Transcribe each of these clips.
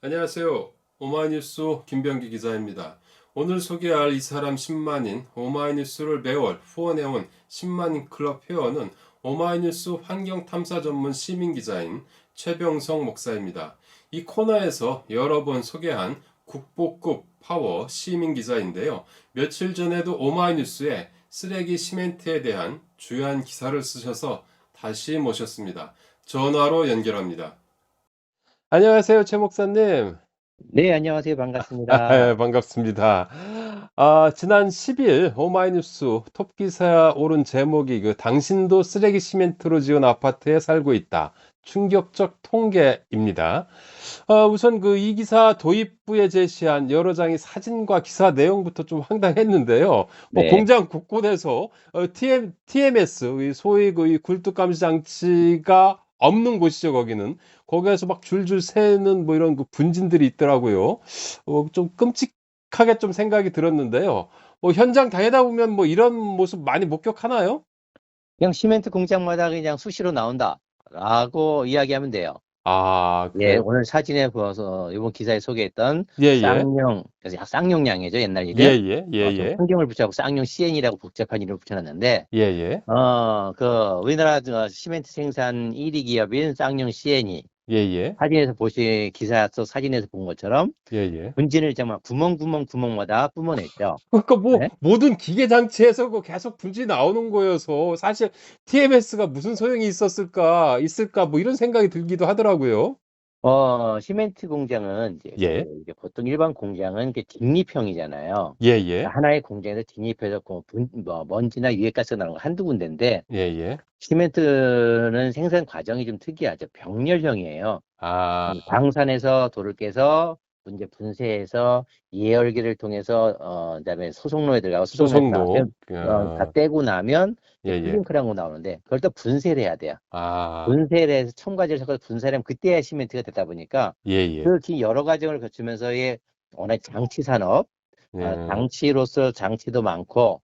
안녕하세요. 오마이뉴스 김병기 기자입니다. 오늘 소개할 이 사람 10만인 오마이뉴스를 매월 후원해온 10만인 클럽 회원은 오마이뉴스 환경탐사 전문 시민기자인 최병성 목사입니다. 이 코너에서 여러 번 소개한 국보급 파워 시민기자인데요. 며칠 전에도 오마이뉴스에 쓰레기 시멘트에 대한 주요한 기사를 쓰셔서 다시 모셨습니다. 전화로 연결합니다. 안녕하세요, 최 목사님. 네, 안녕하세요. 반갑습니다. 반갑습니다. 지난 10일 오마이뉴스 톱 기사에 오른 제목이 당신도 쓰레기 시멘트로 지은 아파트에 살고 있다. 충격적 통계입니다. 우선 이 기사 도입부에 제시한 여러 장의 사진과 기사 내용부터 좀 황당했는데요. 네. 공장 곳곳에서 TMS, 소위 이 굴뚝 감시 장치가 없는 곳이죠, 거기는. 거기에서 막 줄줄 새는 이런 분진들이 있더라고요. 좀 끔찍하게 좀 생각이 들었는데요. 현장 다니다 보면 이런 모습 많이 목격하나요? 그냥 시멘트 공장마다 그냥 수시로 나온다라고 이야기하면 돼요. 예, 그래요? 오늘 사진에 보아서 이번 기사에 소개했던 예예. 쌍용, 그래서 쌍용량이죠, 옛날 이름. 예예. 좀 예예. 성경을 붙여갖고 쌍용 CN이라고 복잡한 이름을 붙여놨는데, 예예. 우리나라 시멘트 생산 1위 기업인 쌍용 CN이 예예. 사진에서 기사 속 사진에서 본 것처럼 예예. 분진을 정말 구멍마다 뿜어냈죠. 그러니까 네? 모든 기계 장치에서 계속 분진이 나오는 거여서 사실 'TMS가 무슨 소용이 있을까?' 이런 생각이 들기도 하더라고요. 시멘트 공장은 예. 이제 보통 일반 공장은 직립형이잖아요. 예예. 하나의 공장에서 직립해서 먼지나 유해가스가 나오는 거 한두 군데인데, 예예. 시멘트는 생산 과정이 좀 특이하죠. 병렬형이에요. 아. 방산에서 돌을 깨서 이제 분쇄해서 예열기를 통해서 그다음에 소속로에 들어가고 소속로에 다 소속로. 다 떼고 나면 이제 예예. 클링크라는 거 나오는데, 그걸 또 분쇄를 해야 돼요. 아. 분쇄를 해서 첨가제를 섞어서 분쇄를 하면 그때야 시멘트가 되다 보니까, 예예. 그 여러 과정을 거치면서의 워낙 장치 산업, 예. 장치로서 장치도 많고,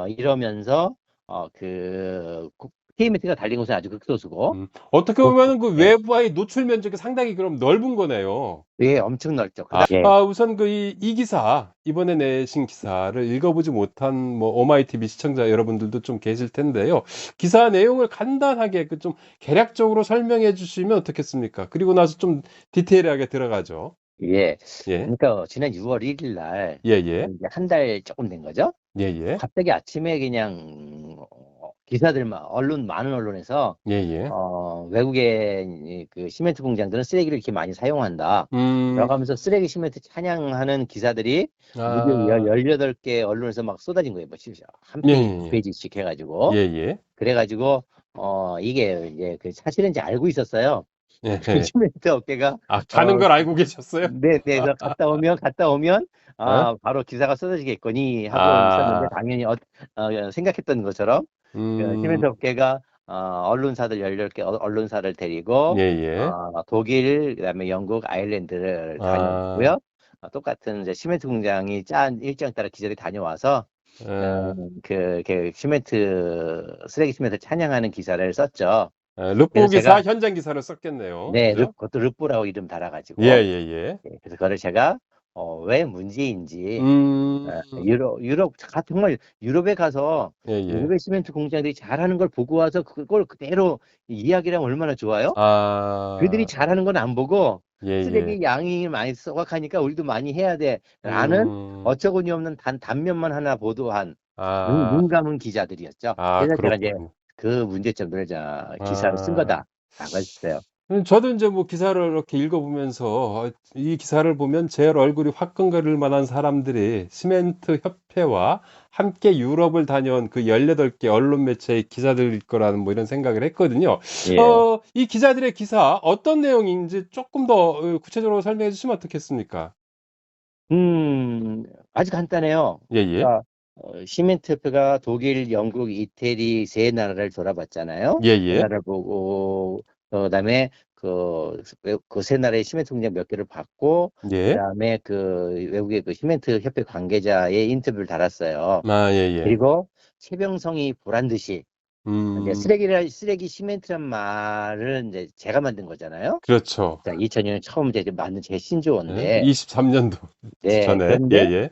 이러면서 KMT가 달린 곳은 아주 극소수고, 어떻게 보면은 예, 외부와의 노출 면적이 상당히 그럼 넓은 거네요. 예, 엄청 넓죠. 예, 우선 이 기사, 이번에 내신 기사를 읽어보지 못한 오마이티비 시청자 여러분들도 좀 계실 텐데요. 기사 내용을 간단하게 좀 개략적으로 설명해 주시면 어떻겠습니까? 그리고 나서 좀 디테일하게 들어가죠. 예. 예. 그러니까 지난 6월 1일 날, 예예. 이제 한 달 조금 된 거죠. 예예. 갑자기 아침에 그냥 기사들만 많은 언론에서 예예. 외국의 그 시멘트 공장들은 쓰레기를 이렇게 많이 사용한다. 음. 라고 하면서 쓰레기 시멘트 찬양하는 기사들이 무려 아. 18개 언론에서 막 쏟아진 거예요. 한 페이지, 두 예예예. 페이지씩 해가지고. 예예. 그래가지고, 이게 이제 사실은 이제 알고 있었어요. 그 예예. 시멘트 업계가, 가는 걸 알고 계셨어요? 네, 네, 그래서 갔다 오면, 어? 바로 기사가 쏟아지겠거니 하고 있었는데, 아. 당연히, 생각했던 것처럼, 그 음. 시멘트 업계가, 언론사들 18개 언론사를 데리고, 예예. 독일, 그다음에 영국, 아일랜드를 아. 다녀왔고요. 똑같은 이제 시멘트 공장이 짠 일정 따라 기자들이 다녀와서, 어. 쓰레기 시멘트 찬양하는 기사를 썼죠. 르포 그래서 기사, 제가, 현장 기사를 썼겠네요. 네, 그죠? 그것도 르뽀라고 이름 달아가지고, 예예예. 예, 그래서 그거를 제가 왜 문제인지, 음. 정말 유럽에 가서 예예. 외국의 시멘트 공장들이 잘하는 걸 보고 와서 그걸 그대로 이야기를 하면 얼마나 좋아요? 그들이 아. 잘하는 건 안 보고 예예. 쓰레기 양이 많이 썩어가니까 우리도 많이 해야 돼라는 음. 어처구니 없는 단면만 하나 보도한 아. 눈 감은 기자들이었죠. 그래서 제가 이제 그렇군요. 그 문제점들을 기사로 쓴 아. 거다라고 했어요. 저도 인제 기사를 이렇게 읽어보면서 이 기사를 보면 제 얼굴이 화끈거릴 만한 사람들이 시멘트 협회와 함께 유럽을 다녀온 그 18개 언론 매체의 기자들일 거라는 이런 생각을 했거든요. 예. 이 기자들의 기사 어떤 내용인지 쪼끔 더 구체적으로 설명해 주시면 어떻겠습니까? 아주 간단해요. 예예. 그러니까 시멘트 협회가 독일, 영국, 이태리 세 나라를 돌아봤잖아요. 세 예예. 나라를 보고, 그다음에 그 세 나라의 시멘트 공장 몇 개를 봤고, 예. 그다음에 외국의 그 시멘트 협회 관계자의 인터뷰를 달았어요. 예예. 그리고 최병성이 보란 듯이 이제 음. 쓰레기 시멘트란 말을 이제 제가 만든 거잖아요. 그렇죠. 자, 2000년에 처음 이제 만든 제 예? 신조어인데, 23년도 네, 전에. 그런데, 예예.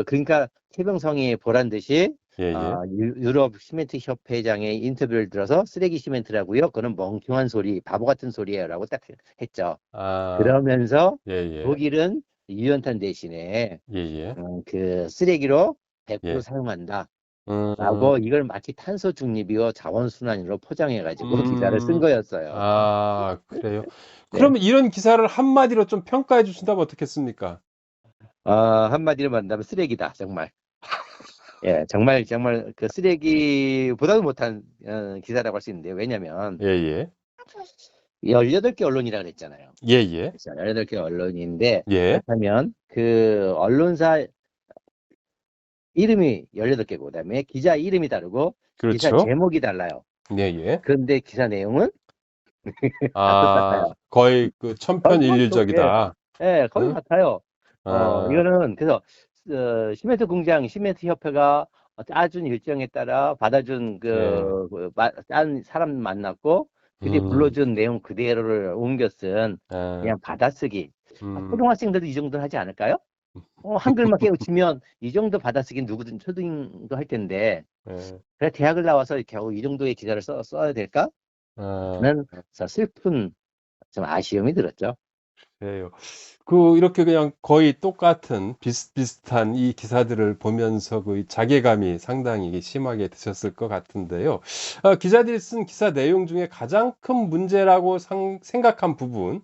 그러니까 최병성이 보란 듯이, 예예. 유럽 시멘트 협회장의 인터뷰를 들어서 쓰레기 시멘트라고요? 그는 멍청한 소리, 바보 같은 소리예요라고 딱 했죠. 아. 그러면서 예예. 독일은 유연탄 대신에 예예. 그 쓰레기로 100% 예. 사용한다. 음. 라고 이걸 마치 탄소 중립이요 자원순환으로 포장해가지고 기사를 쓴 음. 거였어요. 아 그래요? 네. 그러면 이런 기사를 한마디로 좀 평가해 주신다면 어떻겠습니까? 한마디로 말한다면 쓰레기다, 정말. 예, 정말 그 쓰레기보다도 못한 기사라고 할 수 있는데, 왜냐면 예예. 18개 언론이라 그랬잖아요. 예예. 그래서 18개 언론인데, 예. 그렇다면 그 언론사 이름이 18개고, 그다음에 기자 이름이 다르고, 기사 그렇죠. 제목이 달라요. 예예. 그런데 기사 내용은 다 아 똑같아요. 거의 그 거의 예, 천편일률적이다. 예, 거의 응? 같아요. 아. 이거는 그래서 시멘트 공장, 시멘트 협회가 짜준 일정에 따라 받아준 예. 짠 사람 만났고 그때 음. 불러준 내용 그대로를 옮겨 쓴 아. 그냥 받아쓰기. 음. 초등학생들도 이 정도는 하지 않을까요? 한글만 깨우치면 이 정도 받아쓰기는 누구든 초등도 할 텐데 예. 그래 대학을 나와서 겨우 이 정도의 기사를 써야 될까? 아 하는 슬픈 좀 아쉬움이 들었죠. 그래요. 그 이렇게 그냥 거의 똑같은 비슷비슷한 이 기사들을 보면서 그 자괴감이 상당히 심하게 드셨을 것 같은데요. 기자들이 쓴 기사 내용 중에 가장 큰 문제라고 생각한 부분이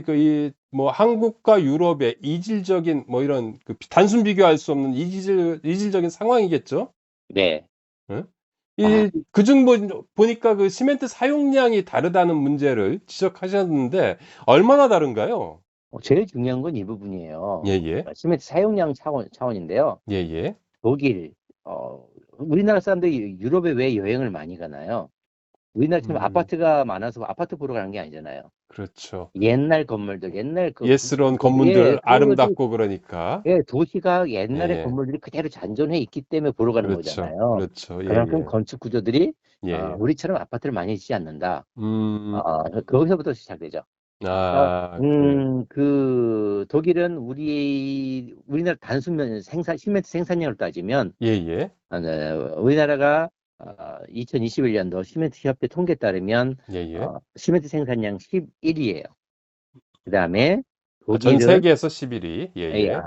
그 이 뭐 한국과 유럽의 이질적인 뭐 이런 그 단순 비교할 수 없는 이질적인 상황이겠죠? 네. 예? 아, 이 그중 보니까 그 시멘트 사용량이 다르다는 문제를 지적하셨는데 얼마나 다른가요? 제일 중요한 건 이 부분이에요. 예예. 시멘트 사용량 차원인데요. 예예. 독일, 우리나라 사람들이 유럽에 왜 여행을 많이 가나요? 우리나라처럼 음 아파트가 많아서 아파트 보러 가는 게 아니잖아요. 그렇죠. 옛날 건물들, 옛날 예스러운 건물들 아름답고 그러니까. 예, 도시가 옛날의 예예. 건물들이 그대로 잔존해 있기 때문에 보러 가는 그렇죠. 거잖아요. 그렇죠. 그만큼 예예. 건축 구조들이 예예. 우리처럼 아파트를 많이 짓지 않는다. 음. 거기서부터 시작되죠. 그러니까 그래요. 독일은 우리나라 단순 시멘트 생산량을 따지면 예예. 네, 우리나라가 2021년도 시멘트 협회 통계에 따르면 예예. 시멘트 생산량 11위예요. 그다음에 전 독일은 세계에서 11위. 예예.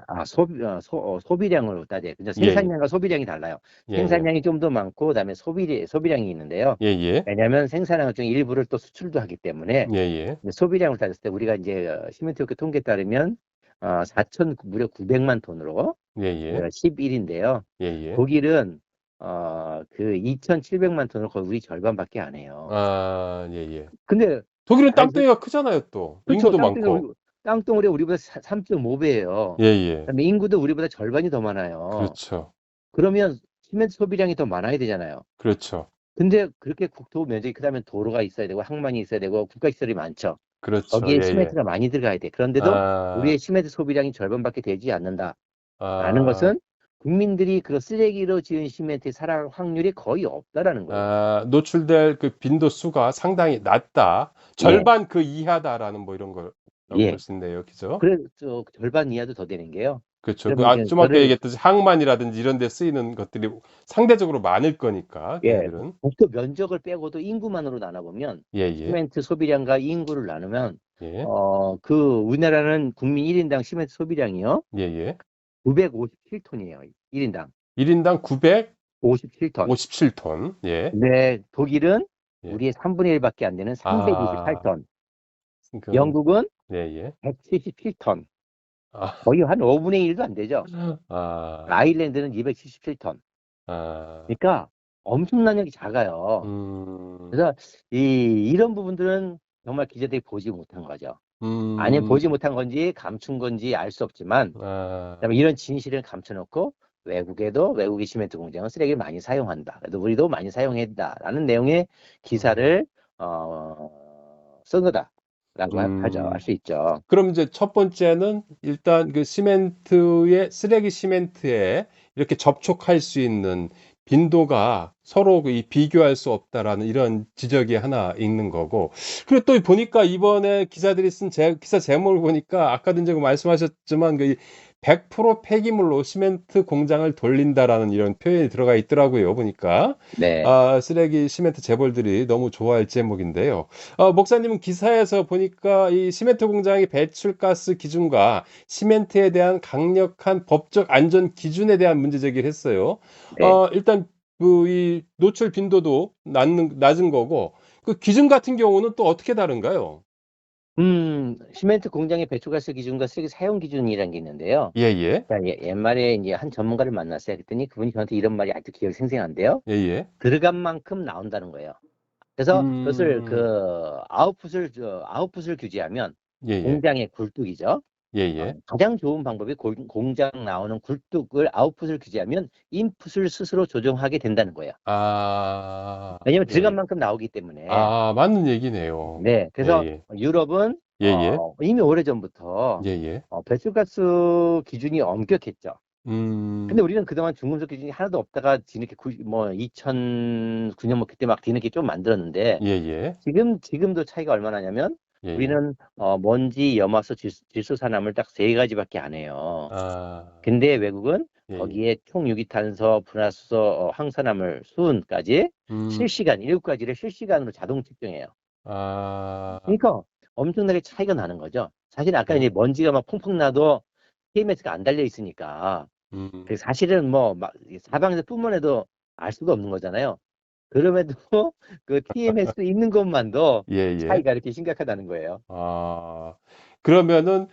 소비량으로 따져요. 근데 예예. 생산량과 소비량이 달라요. 예예. 생산량이 좀 더 많고 그다음에 소비량이 있는데요. 예예. 왜냐하면 생산량 중 일부를 또 수출도 하기 때문에 예예. 소비량을 따졌을 때 우리가 이제 시멘트 협회 통계에 따르면 4천 무려 900만 톤으로 예예. 11인데요. 예예. 독일은 그 2,700만 톤을 거의 우리 절반밖에 안 해요. 예예. 근데 독일은 사실 땅덩이가 크잖아요 또. 그렇죠. 인구도 많고. 땅덩어리 우리보다 3.5배예요. 예예. 그다음에 인구도 우리보다 절반이 더 많아요. 그렇죠. 그러면 시멘트 소비량이 더 많아야 되잖아요. 그렇죠. 근데 그렇게 국토 면적이 크다면 도로가 있어야 되고 항만이 있어야 되고 국가시설이 많죠. 그렇죠. 거기에 예예. 시멘트가 많이 들어가야 돼. 그런데도 아. 우리의 시멘트 소비량이 절반밖에 되지 않는다라는 아. 것은 국민들이 그 쓰레기로 지은 시멘트에 살아갈 확률이 거의 없다라는 거예요. 노출될 그 빈도수가 상당히 낮다. 예, 절반 그 이하다라는 뭐 이런 거라고 볼 예. 수 있네요. 그죠? 그래서 절반 이하도 더 되는 게요. 그렇죠. 그 그러면 좀 아까 얘기했듯이 항만이라든지 이런 데 쓰이는 것들이 상대적으로 많을 거니까 예, 걔네들은. 국토 면적을 빼고도 인구만으로 나눠보면 예예. 시멘트 소비량과 인구를 나누면 예. 우리나라는 국민 1인당 시멘트 소비량이요. 예예. 957톤이에요. 1인당. 1 인당 57톤. 957 톤. 예. 근데 독일은 예. 우리의 3분의 1밖에 안 되는 아. 328톤. 그럼 영국은 예예. 177톤. 아. 거의 한 5분의 1도 안 되죠. 아. 아일랜드는 277톤. 아. 그러니까 엄청나게 작아요. 음. 그래서 이런 부분들은 정말 기자들이 보지 못한 거죠. 아니면 음. 보지 못한 건지 감춘 건지 알 수 없지만 아. 그다음에 이런 진실을 감춰놓고 외국의 시멘트 공장은 쓰레기를 많이 사용한다. 그래도 우리도 많이 사용했다라는 내용의 음. 기사를 쓴 거다라고 하죠. 할 음. 수 있죠. 그럼 이제 첫 번째는 일단 그 쓰레기 시멘트에 이렇게 접촉할 수 있는 빈도가 서로 이 비교할 수 없다라는 이런 지적이 하나 있는 거고. 그리고 또 보니까 이번에 기사들이 쓴 기사 제목을 보니까 아까도 이제 말씀하셨지만 100% 폐기물로 시멘트 공장을 돌린다라는 이런 표현이 들어가 있더라고요. 보니까 네. 쓰레기 시멘트 재벌들이 너무 좋아할 제목인데요. 목사님은 기사에서 보니까 이 시멘트 공장의 배출가스 기준과 시멘트에 대한 강력한 법적 안전 기준에 대한 문제 제기를 했어요. 네. 일단 이 노출 빈도도 낮은 거고 그 기준 같은 경우는 또 어떻게 다른가요? 시멘트 공장의 배출가스 기준과 쓰레기 사용 기준이라는 게 있는데요. 예예. 그러니까 옛말에 이제 한 전문가를 만났어요. 그랬더니 그분이 저한테 이런 말이 아직도 기억이 생생한데요. 예예. 들어간 만큼 나온다는 거예요. 그래서 그것을 음. 아웃풋을 규제하면 예예. 공장의 굴뚝이죠. 예예. 가장 좋은 방법이 공장 나오는 굴뚝을 아웃풋을 규제하면 인풋을 스스로 조정하게 된다는 거예요. 아. 왜냐하면 들어간 예예. 만큼 나오기 때문에. 맞는 얘기네요. 네, 그래서 예예. 유럽은 예예. 이미 오래전부터 예예. 배출가스 기준이 엄격했죠. 근데 음. 우리는 그동안 중금속 기준이 하나도 없다가 뒤늦게 2009년 뭐 그때 막 뒤늦게 좀 만들었는데 예예. 지금도 차이가 얼마나 나냐면 예예. 우리는 먼지, 염화수, 질소산화물 딱 세 가지밖에 안 해요. 아. 근데 외국은 예예. 거기에 총유기탄소, 분화수소, 황산화물, 수은까지 음. 실시간 7가지를 실시간으로 자동 측정해요. 아. 그러니까 엄청나게 차이가 나는 거죠. 사실 아까 그럼 이제 먼지가 막 퐁퐁 나도 TMS가 안 달려 있으니까 음. 사실은 뭐 막 사방에서 뿜어내도 알 수가 없는 거잖아요. 그럼에도 그 TMS 있는 것만도 예예. 차이가 이렇게 심각하다는 거예요. 아. 그러면은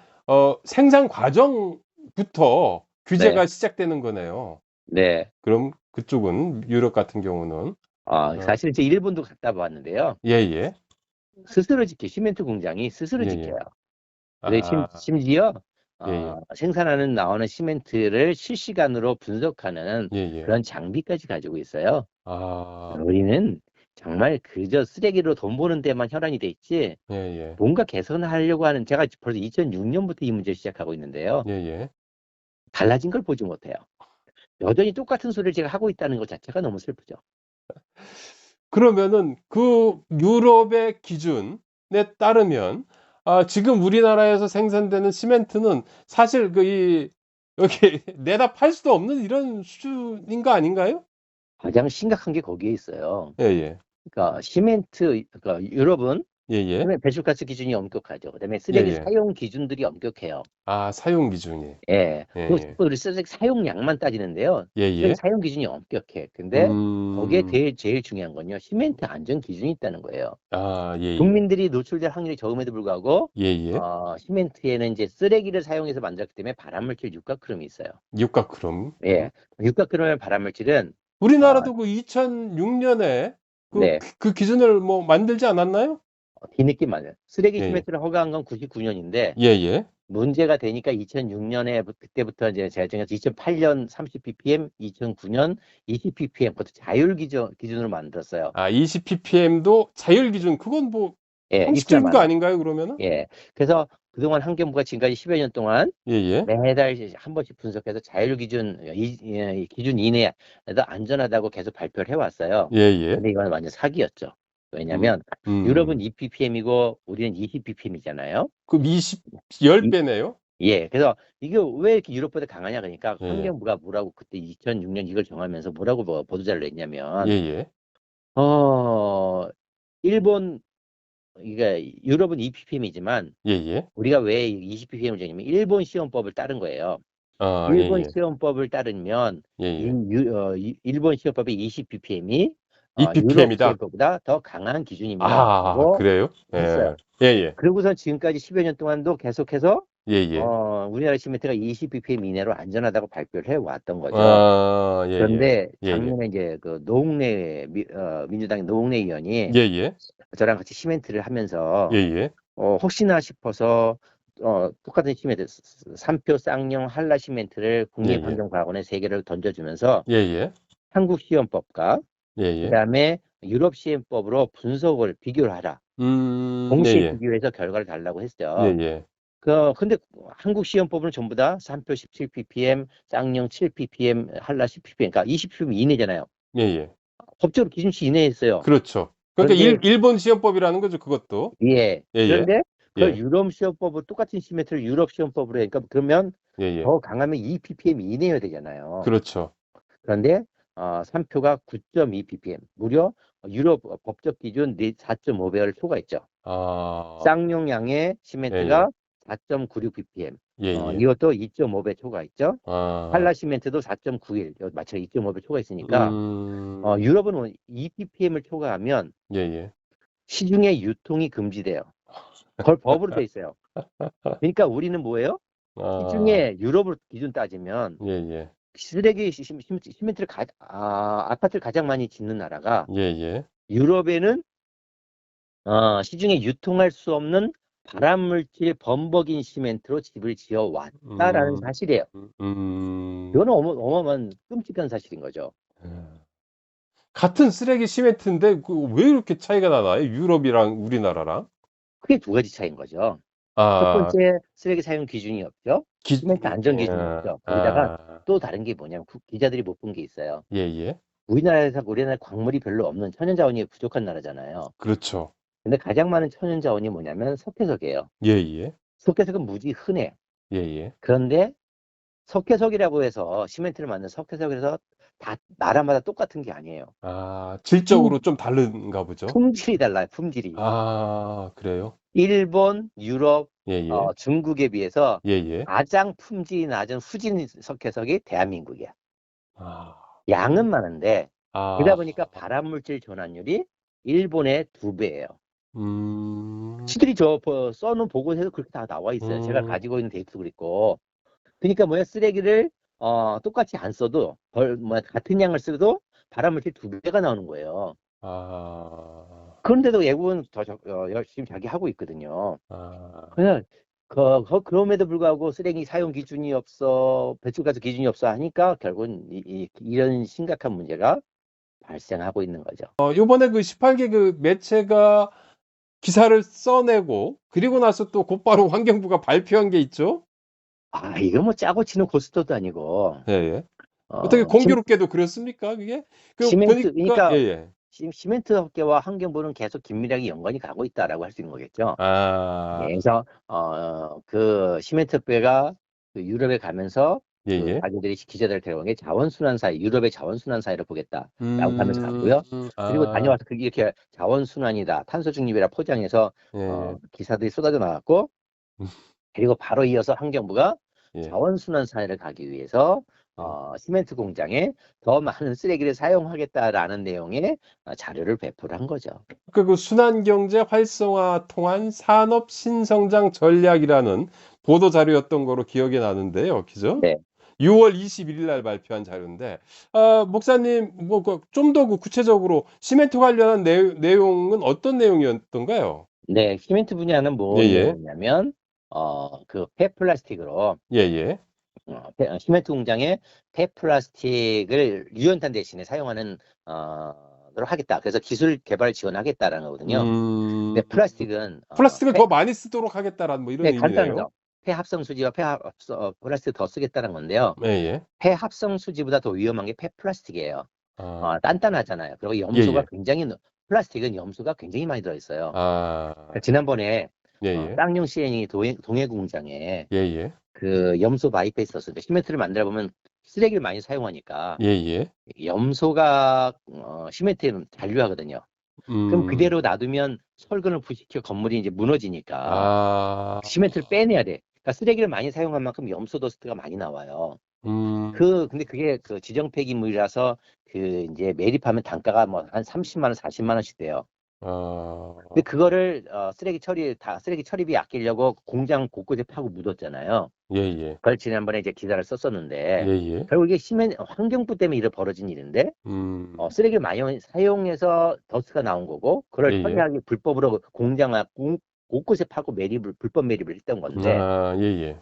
생산 과정부터 네, 규제가 시작되는 거네요. 네. 그럼 그쪽은 유럽 같은 경우는. 어 사실은 제 일본도 갔다 봤는데요. 예예. 스스로 지켜 시멘트 공장이 스스로 예예. 지켜요. 그리고 아. 심지어 예예. 생산하는 나오는 시멘트를 실시간으로 분석하는 예예. 그런 장비까지 가지고 있어요. 아. 우리는 정말 그저 쓰레기로 돈 버는 데만 혈안이 돼 있지 예예. 뭔가 개선하려고 하는 제가 벌써 2006년부터 이 문제를 시작하고 있는데요. 예예. 달라진 걸 보지 못해요. 여전히 똑같은 소리를 제가 하고 있다는 것 자체가 너무 슬프죠. 그러면은 그 유럽의 기준에 따르면 지금 우리나라에서 생산되는 시멘트는 사실 여기 내다 팔 수도 없는 이런 수준인 거 아닌가요? 가장 심각한 게 거기에 있어요. 예예. 그러니까 그러니까 유럽은 예예. 그다음에 배출가스 기준이 엄격하죠. 그다음에 쓰레기 예예. 사용 기준들이 엄격해요. 사용 기준이. 예. 그리고 예예. 자꾸 우리 쓰레기 사용량만 따지는데요. 쓰레기 예예. 사용 기준이 엄격해. 근데 거기에 음. 제일 중요한 건요. 시멘트 안전 기준이 있다는 거예요. 예예. 국민들이 노출될 확률이 적음에도 불구하고 예예. 시멘트에는 이제 쓰레기를 사용해서 만들었기 때문에 발암물질 육각크롬이 있어요. 육각크롬. 예. 육각크롬의 발암물질은 어 우리나라도 그 2006 년에 네. 그 기준을 뭐 만들지 않았나요? 뒤늦게 만요 쓰레기 예예. 시멘트를 허가한 건 99년인데 예예. 문제가 되니까 2006년에 그때부터 이제 제가 정해서 2008년 30ppm, 2009년 20ppm 그것도 자율 기준으로 만들었어요. 20 ppm도 자율 기준. 그건 뭐 예, 입사 상식적인 거 만에. 아닌가요, 그러면은? 예. 그래서 그동안 환경부가 지금까지 10여 년 동안 예예. 매달 한 번씩 분석해서 자율 기준 기준 이내에도 안전하다고 계속 발표를 해왔어요. 예예. 근데 이건 완전 사기였죠. 음. 왜냐하면 유럽은 음. 2ppm이고 우리는 20ppm이잖아요. 그럼 10 배네요? 예. 그래서 이게 왜 이렇게 유럽보다 강하냐 그러니까 예예. 환경부가 뭐라고 그때 2006년 이걸 정하면서 뭐라고 보도자를 냈냐면 예예. 어 일본 이게 유럽은 2ppm이지만 예예. 우리가 왜 20ppm을 정했냐면 일본 시험법을 따른 거예요. 일본 예예. 시험법을 따르면 예예. 일본 시험법의 20ppm이 2 유럽 ppm이다? 시험법보다 더 강한 기준입니다라고 그래요? 했어요. 예. 예예. 그러고선 지금까지 10여 년 동안도 계속해서 예예. 우리나라 시멘트가 20ppm 이내로 안전하다고 발표를 해 왔던 거죠. 예예. 그런데 예예. 작년에 이제 그 노웅래 민주당의 노웅래 의원이 예예. 저랑 같이 시멘트를 하면서 예예. 혹시나 싶어서 똑같은 시멘트 3표 쌍용 한라 시멘트를 예예. 국립환경과학원에 3개를 던져주면서 예예. 한국 시험법과 예예. 그다음에 유럽 시험법으로 분석을 비교를 하라. 동시에 예예. 비교해서 결과를 달라고 했죠. 예예. 근데 한국 시험법은 전부 다 3표 17ppm, 쌍용 7ppm, 한라 10ppm, 그러니까 20ppm 이내잖아요. 예예. 법적으로 기준치 이내에 있어요. 그렇죠. 그러니까 그런데 일본 시험법이라는 거죠, 그것도. 예. 예예. 그런데 그걸 예. 유럽 시험법을 똑같은 시멘트를 유럽 시험법으로 해. 그러니까 그러면 예예. 더 강하면 2 ppm 이내여야 되잖아요. 그렇죠. 그런데 산표가 9.2 ppm. 무려 유럽 법적 기준 4.5배를 초과했죠. 아. 쌍용양의 예예. 시멘트가 4.96 ppm. 예예. 이것도 2.5배 초과했죠. 아. 한라 시멘트도 4.91. 마찬가지 2.5배 초과했으니까 음. 유럽은 2 ppm을 초과하면 예예. 시중에 유통이 금지돼요. 그걸 법으로 돼 있어요. 그러니까 우리는 뭐예요? 아. 시중에 유럽을 기준 따지면 예예. 쓰레기 시멘트를 아파트를 가장 많이 짓는 나라가 예예. 유럽에는 시중에 유통할 수 없는 발암물질 범벅인 시멘트로 집을 지어 왔다라는 음. 사실이에요. 음. 이거는 어마어마한 끔찍한 사실인 거죠. 같은 쓰레기 시멘트인데 왜 이렇게 차이가 나나요? 유럽이랑 우리나라랑? 크게 두 가지 차이인 거죠. 첫 아. 번째, 쓰레기 사용 기준이 없죠. 기 시멘트 안전 기준이 예. 없죠. 거기다가 아. 또 다른 게 뭐냐면 기자들이 못 본 게 있어요. 예예. 우리나라 광물이 별로 없는 천연 자원이 부족한 나라잖아요. 그렇죠. 근데 가장 많은 천연 자원이 뭐냐면 석회석이에요. 예예. 석회석은 무지 흔해. 예예. 그런데 석회석이라고 해서 시멘트를 만든 석회석이라서 다 나라마다 똑같은 게 아니에요. 아, 질적으로 좀 다른가 보죠? 품질이 달라요. 품질이. 아, 그래요? 일본, 유럽, 예예. 중국에 비해서 예예. 가장 품질이 낮은 후진 석회석이 대한민국이야. 아. 양은 많은데 아. 그러다 보니까 발암물질 전환율이 일본의 2배예요. 음. 시들이 써놓은 보고서에도 그렇게 다 나와 있어요. 제가 음. 가지고 있는 데이터도 그랬고. 그러니까 뭐야 쓰레기를 똑같이 안 써도 같은 양을 써도 발암물질 2배가 나오는 거예요. 아. 그런데도 외국은 더 열심히 자기 하고 있거든요. 아. 그냥 그럼에도 불구하고 쓰레기 사용 기준이 없어, 배출가스 기준이 없어 하니까 결국은 이런 심각한 문제가 발생하고 있는 거죠. 요번에 그 18개 그 매체가 기사를 써내고 그리고 나서 또 곧바로 환경부가 발표한 게 있죠? 이거 뭐 짜고 치는 고스톱도 아니고, 예예. 어떻게 공교롭게도 그렇습니까, 그게? 시멘트, 보니까 그러니까 예예. 시멘트 업계와 환경부는 계속 긴밀하게 연관이 가고 있다라고 할 수 있는 거겠죠. 예, 아. 그래서 그 시멘트 업계가 그 유럽에 가면서 그 예예. 자기들이 기자들을 데려온 게 자원순환사회, 유럽의 자원순환사회를 보겠다라고 하면서 음. 갔고요. 그리고 아. 다녀와서 그게 이렇게 자원순환이다, 탄소 중립이라 포장해서 예예. 기사들이 쏟아져 나왔고, 그리고 바로 이어서 환경부가 예. 자원순환사회를 가기 위해서 예. 시멘트 공장에 더 많은 쓰레기를 사용하겠다라는 내용의 자료를 배포를 한 거죠. 그 순환경제 활성화 통한 산업 신성장 전략이라는 보도 자료였던 거로 기억이 나는데요. 그죠? 네. 6월 21일 날 발표한 자료인데 목사님 뭐 좀 더 구체적으로 시멘트 관련한 내용은 어떤 내용이었던가요? 네, 시멘트 분야는 뭔 예예. 내용이냐면, 그 폐플라스틱으로, 예예. 시멘트 공장에 폐플라스틱을 유연탄 대신에 사용하는, 를 하겠다. 그래서 기술 개발 지원하겠다라는 거거든요. 음. 근데 플라스틱은, 플라스틱을 더 많이 쓰도록 하겠다라는 뭐 이런 네, 의미네요. 간단하죠. 폐합성 수지와 플라스틱 더 쓰겠다는 건데요. 예예. 폐합성 수지보다 더 위험한 게 폐플라스틱이에요. 아. 단단하잖아요. 그리고 예예. 플라스틱은 염소가 굉장히 많이 들어있어요. 아. 지난번에 예예. 쌍용 CN이 동해 공장에 예예. 그 염소 마이페 있었어요. 시멘트를 만들어 보면 쓰레기를 많이 사용하니까 예예. 염소가 시멘트에 잔류하거든요. 그럼 음. 그대로 놔두면 철근을 부식혀 건물이 이제 무너지니까 아. 시멘트를 빼내야 돼. 그러니까 쓰레기를 많이 사용한 만큼 염소 더스트가 많이 나와요. 음. 근데 그게 그 지정 폐기물이라서 그 이제 매립하면 단가가 뭐 한 30만 원, 40만 원씩 돼요. 근데 아. 그거를 쓰레기 처리비 아끼려고 공장 곳곳에 파고 묻었잖아요. 예예. 그걸 지난번에 이제 기사를 썼었는데 예예. 결국 이게 환경부 때문에 벌어진 일인데 음. 쓰레기를 많이 사용해서 더스가 나온 거고 그걸 예예. 처리하기 불법으로 곳곳에 파고 불법 매립을 했던 건데 아 예예.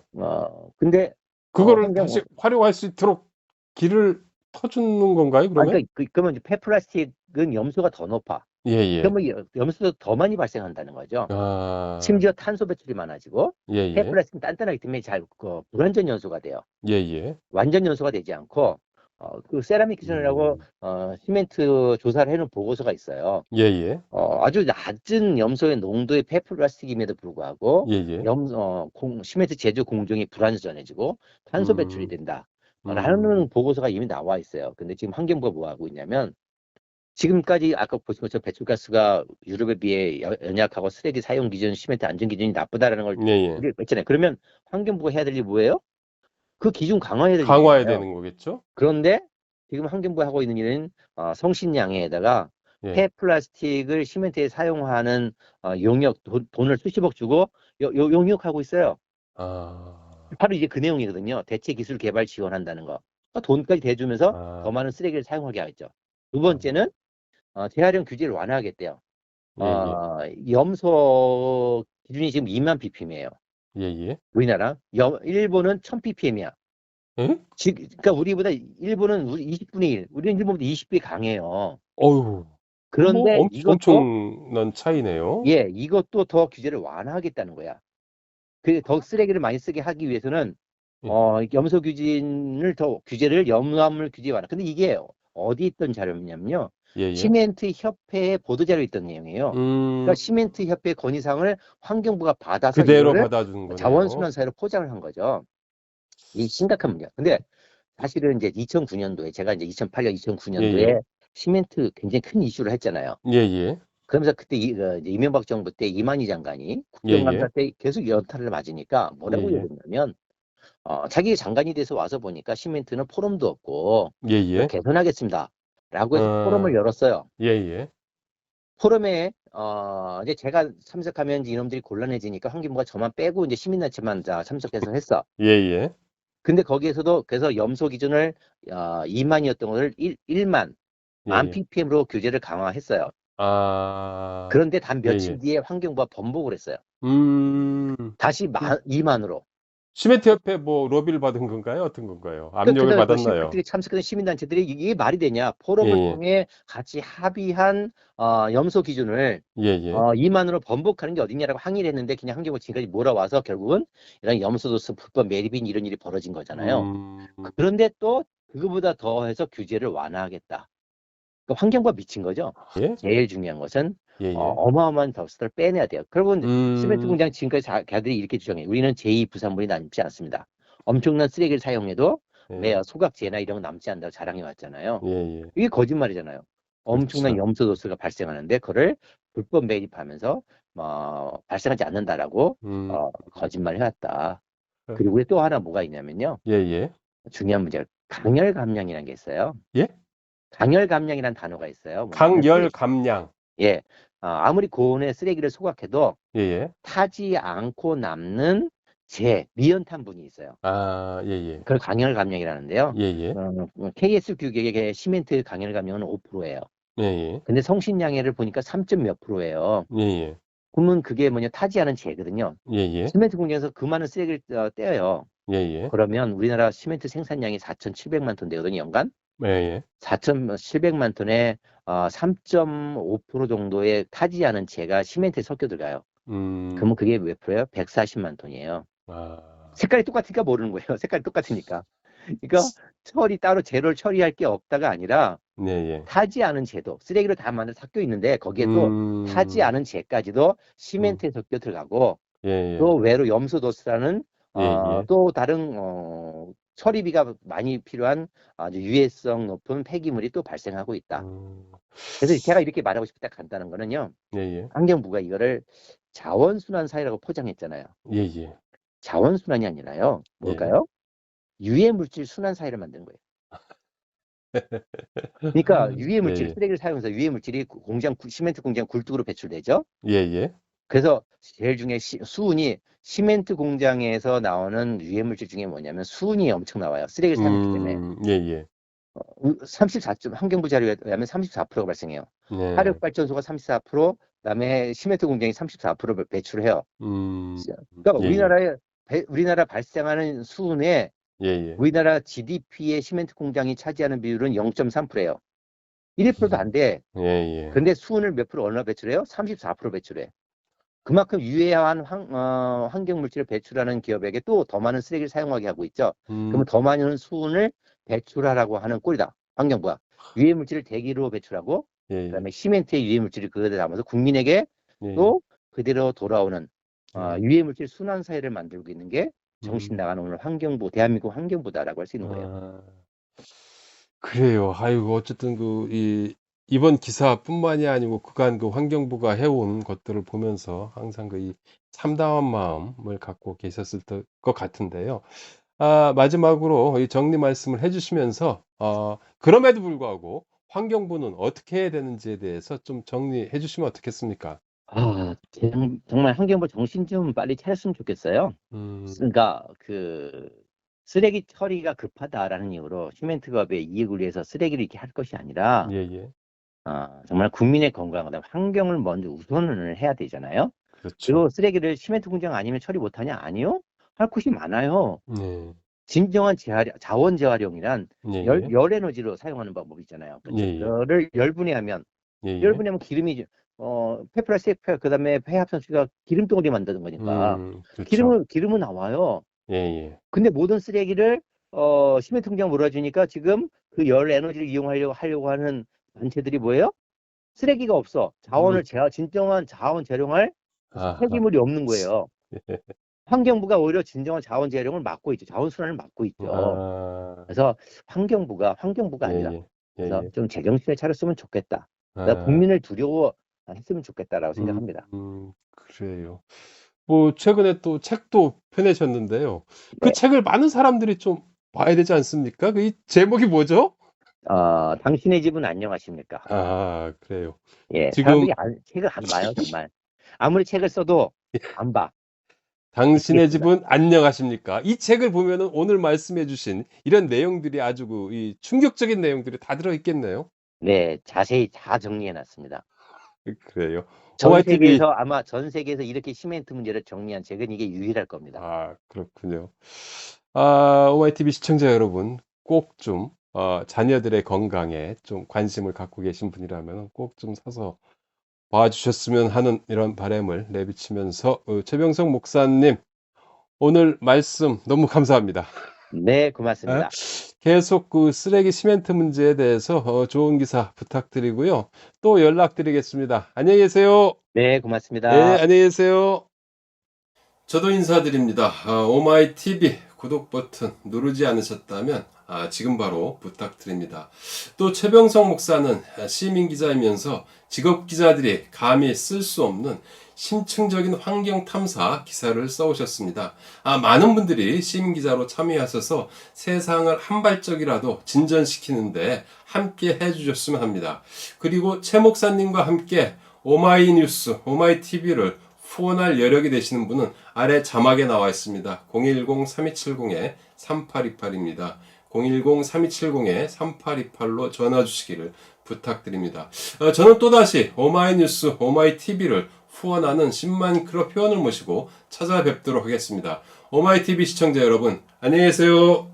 근데 그거를 환경 다시 활용할 수 있도록 길을 터 주는 건가요 그러면? 그러니까 그러면 이제 폐플라스틱은 염소가 더 높아. 예예. 그러면 염소도 더 많이 발생한다는 거죠. 아. 심지어 탄소 배출이 많아지고 예예. 폐플라스틱은 단단하기 때문에 불완전 연소가 돼요. 예예. 완전 연소가 되지 않고 그 세라믹 기준이라고 시멘트 조사를 해놓은 보고서가 있어요. 예예. 아주 낮은 염소의 농도의 폐플라스틱임에도 불구하고 예예. 시멘트 제조 공정이 불안전해지고 탄소 배출이 음. 된다. 음. 라는 보고서가 이미 나와 있어요. 근데 지금 환경부가 뭐 하고 있냐면 지금까지 아까 보신 것처럼 배출가스가 유럽에 비해 연약하고 쓰레기 사용 기준, 시멘트 안전 기준이 나쁘다라는 걸 예예. 우리가 했잖아요. 그러면 환경부가 해야 될 일이 뭐예요? 그 기준 강화해야 될 강화해야 일이잖아요. 되는 거겠죠? 그런데 지금 환경부가 하고 있는 일은 성신양해에다가 예. 폐플라스틱을 시멘트에 사용하는 용역 돈을 수십억 주고 용역하고 있어요. 아. 바로 이게 그 내용이거든요. 대체 기술 개발 지원한다는 거. 돈까지 대주면서 더 아. 많은 쓰레기를 사용하게 하겠죠. 두 아. 번째는 재활용 규제를 완화하겠대요. 예예. 염소 기준이 지금 2만 ppm이에요. 예예. 우리나라. 일본은 1000ppm이야. 예? 그러니까 우리보다 일본은 우리 20분의 1, 우리는 일본보다 20배 강해요. 어유. 그럼 뭐 그런데 이것도 엄청난 차이네요. 이것도 더 규제를 완화하겠다는 거야. 더 쓰레기를 많이 쓰게 하기 위해서는 예. 염소 규제를 염화물 규제 완화. 근데 이게 어디 있던 자료냐면요. 예예. 시멘트 협회에 보도 자료에 있던 내용이에요. 그러니까 시멘트 협회 건의사항을 환경부가 받아서 그대로 이거를 받아준 거네요. 자원순환사회로 포장을 한 거죠. 이 심각한 문제야. 근데 사실은 이제 2009년도에 제가 이제 2008년, 2009년도에 예예. 시멘트 굉장히 큰 이슈를 했잖아요. 예예. 그러면서 그때 이제 이명박 정부 때 이만희 장관이 국정감사 예예. 때 계속 연타를 맞으니까 뭐라고 예예. 얘기했냐면 자기 장관이 돼서 와서 보니까 시멘트는 포럼도 없고 이걸 예예. 개선하겠습니다. 라고 해서 포럼을 어. 열었어요. 예예. 포럼에 이제 제가 참석하면 이제 이놈들이 곤란해지니까 환경부가 저만 빼고 이제 시민단체만 참석해서 했어. 예예. 근데 거기에서도 그래서 염소 기준을 2만이었던 것을 1만 예예. ppm으로 규제를 강화했어요. 아. 그런데 단 며칠 예예. 뒤에 환경부가 번복을 했어요. 음. 다시 2만으로. 시멘트 협회 뭐 로비를 받은 건가요? 어떤 건가요? 압력을 그래서 받았나요? 그때 참석했던 시민단체들이 이게 말이 되냐? 포럼을 예예. 통해 같이 합의한 염소 기준을 예예. 2만으로 번복하는 게 어딨냐라고 항의를 했는데 그냥 환경부 지금까지 몰아와서 결국은 이런 염소도수 불법 매립인 이런 일이 벌어진 거잖아요. 음. 그런데 또 그거보다 더해서 규제를 완화하겠다. 그 환경부가 미친 거죠. 예? 제일 중요한 것은 예예. 어마어마한 더스트를 빼내야 돼요. 결국은 시멘트 음. 공장 지금까지 걔들이 이렇게 주장해요. 우리는 제2 부산물이 남지 않습니다. 엄청난 쓰레기를 사용해도 예. 소각제나 이런 거 남지 않는다고 자랑해 왔잖아요. 예예. 이게 거짓말이잖아요. 엄청난 그렇죠. 염소도수가 발생하는데 그거를 불법 매립하면서 발생하지 않는다라고 음. 거짓말을 해왔다. 어. 그리고 또 하나 뭐가 있냐면요. 예예. 중요한 문제가 강열 감량이라는 게 있어요. 예? 강열 감량이라는 단어가 있어요. 뭐냐면 강열 감량. 예. 아무리 고온의 쓰레기를 소각해도 예예. 타지 않고 남는 미연탄분이 있어요. 아 예예. 그걸 강열 감량이라는데요. 예예. KS 규격의 시멘트 강열 감량은 5%예요. 예예. 근데 성신양해를 보니까 3점 몇 %예요. 예예. 그러면 그게 뭐냐 타지 않은 재거든요. 예예. 시멘트 공장에서 그 많은 쓰레기를 떼어요. 예예. 그러면 우리나라 시멘트 생산량이 4,700만 톤 되거든요, 연간. 예예. 4,700만 톤에 3.5% 정도의 타지 않은 재가 시멘트에 섞여 들어가요. 그러면 그게 몇 프로예요? 140만 톤이에요. 아. 색깔이 똑같으니까 모르는 거예요. 색깔이 똑같으니까. 그러니까 따로 재료를 처리할 게 없다가 아니라 예예. 타지 않은 재도 쓰레기로 다 만들어 섞여 있는데 거기에 또 타지 음. 않은 재까지도 음. 시멘트에 섞여 들어가고 예예. 또 외로 염소도스라는 예예. 또 다른 처리비가 많이 필요한 아주 유해성 높은 폐기물이 또 발생하고 있다. 음. 그래서 제가 이렇게 말하고 싶다 간다는 거는요. 예예. 환경부가 이거를 자원순환 사회라고 포장했잖아요. 예예. 자원순환이 아니라요. 예. 뭘까요? 유해물질 순환 사회를 만드는 거예요. 그러니까 유해물질, 예예. 쓰레기를 사용해서 유해물질이 시멘트 공장 굴뚝으로 배출되죠. 예예. 그래서 제일 중에 수은이 시멘트 공장에서 나오는 유해물질 중에 뭐냐면 수은이 엄청 나와요. 쓰레기를 사용했기 때문에. 예예. 34점 환경부 자료에 의하면 34%가 발생해요. 네. 화력발전소가 34%, 그다음에 시멘트 공장이 34% 배출해요. 음. 그러니까 예예. 우리나라 발생하는 수은에 예예. 우리나라 GDP의 시멘트 공장이 차지하는 비율은 0.3%예요. 1%도 안 돼. 예예. 근데 수은을 몇 프로 얼마 배출해요? 34% 배출해. 그만큼 유해한 환경 물질을 배출하는 기업에게 또 더 많은 쓰레기를 사용하게 하고 있죠. 그러면 더 많은 수은을 배출하라고 하는 꼴이다. 환경부가 유해 물질을 대기로 배출하고 예, 예, 그다음에 시멘트의 유해 물질을 그대로 담아서 국민에게 예, 또 그대로 돌아오는 예. 유해 물질 순환 사회를 만들고 있는 게 정신 음, 나가는 오늘 환경부 대한민국 환경부다라고 할 수 있는 거예요. 아, 그래요. 아이고, 어쨌든 이번 기사뿐만이 아니고 그간 환경부가 해온 것들을 보면서 항상 이 참담한 마음을 갖고 계셨을 것 같은데요. 마지막으로 이 정리 말씀을 해주시면서, 그럼에도 불구하고 환경부는 어떻게 해야 되는지에 대해서 좀 정리해 주시면 어떻겠습니까? 정말 환경부 정신 좀 빨리 차렸으면 좋겠어요. 음, 그러니까 쓰레기 처리가 급하다라는 이유로 시멘트업의 이익을 위해서 쓰레기를 이렇게 할 것이 아니라 예, 예. 정말 국민의 건강, 그다음 환경을 먼저 우선을 해야 되잖아요. 그렇죠. 그리고 쓰레기를 시멘트 공장 아니면 처리 못하냐? 아니요. 할 곳이 많아요. 네. 진정한 자원 재활용이란 예, 예. 열 에너지로 사용하는 방법이 있잖아요. 예, 그렇죠. 예. 열을 열분해하면 예, 예. 열분해하면 기름이 페프라스틱 그다음에 회합선수가 기름 덩어리 만드는 거니까 그렇죠. 기름은 나와요. 예, 예. 근데 모든 쓰레기를 시멘트 공장 몰아주니까 지금 그 열 에너지를 하려고 하는 단체들이 뭐예요? 쓰레기가 없어. 음, 진정한 자원 재활용할 아하. 폐기물이 없는 거예요. 예. 환경부가 오히려 진정한 자원 재활용을 막고 있죠. 자원 순환을 막고 있죠. 아, 그래서 환경부가 예, 아니라 예. 예, 그래서 예. 좀 제정신을 차렸으면 좋겠다. 그러니까 아, 국민을 두려워 했으면 좋겠다라고 생각합니다. 그래요. 뭐, 최근에 또 책도 펴내셨는데요. 그 네. 책을 많은 사람들이 좀 봐야 되지 않습니까? 이 제목이 뭐죠? 당신의 집은 안녕하십니까? 그래요. 예, 지금 책을 안 봐요, 정말. 아무리 책을 써도 안 봐. 당신의 미치겠습니다. 집은 안녕하십니까? 이 책을 보면은 오늘 말씀해 주신 이런 내용들이 아주 이 충격적인 내용들이 다 들어 있겠네요. 네, 자세히 다 정리해 놨습니다. 그래요. 오마이 TV. 아마 전 세계에서 이렇게 시멘트 문제를 정리한 책은 이게 유일할 겁니다. 그렇군요. 오마이 TV 시청자 여러분, 꼭 좀 자녀들의 건강에 좀 관심을 갖고 계신 분이라면 꼭 좀 사서 봐 주셨으면 하는 이런 바람을 내비치면서 최병석 목사님, 오늘 말씀 너무 감사합니다. 네, 예. 고맙습니다. 계속 쓰레기 시멘트 문제에 대해서 좋은 기사 부탁드리고요. 또 연락드리겠습니다. 안녕히 계세요. 네, 예, 고맙습니다. 안녕히 계세요. 저도 인사드립니다. 오마이 TV 구독 버튼 누르지 않으셨다면 지금 바로 부탁드립니다. 또 최병성 목사는 시민 기자이면서 직업 기자들이 감히 쓸 수 없는 심층적인 환경 탐사 기사를 써오셨습니다. 많은 분들이 시민 기자로 참여하셔서 세상을 한 발짝이라도 진전시키는데 함께 해주셨으면 합니다. 그리고 최 목사님과 함께 오마이뉴스, 오마이TV를 후원할 여력이 되시는 분은 아래 자막에 나와 있습니다. 010-3270-3828입니다. 010-3270-3828로 전화 주시기를 부탁드립니다. 저는 또다시 오마이뉴스, 오마이TV를 후원하는 10만 클럽 회원을 모시고 찾아뵙도록 하겠습니다. 오마이TV 시청자 여러분, 안녕히 계세요.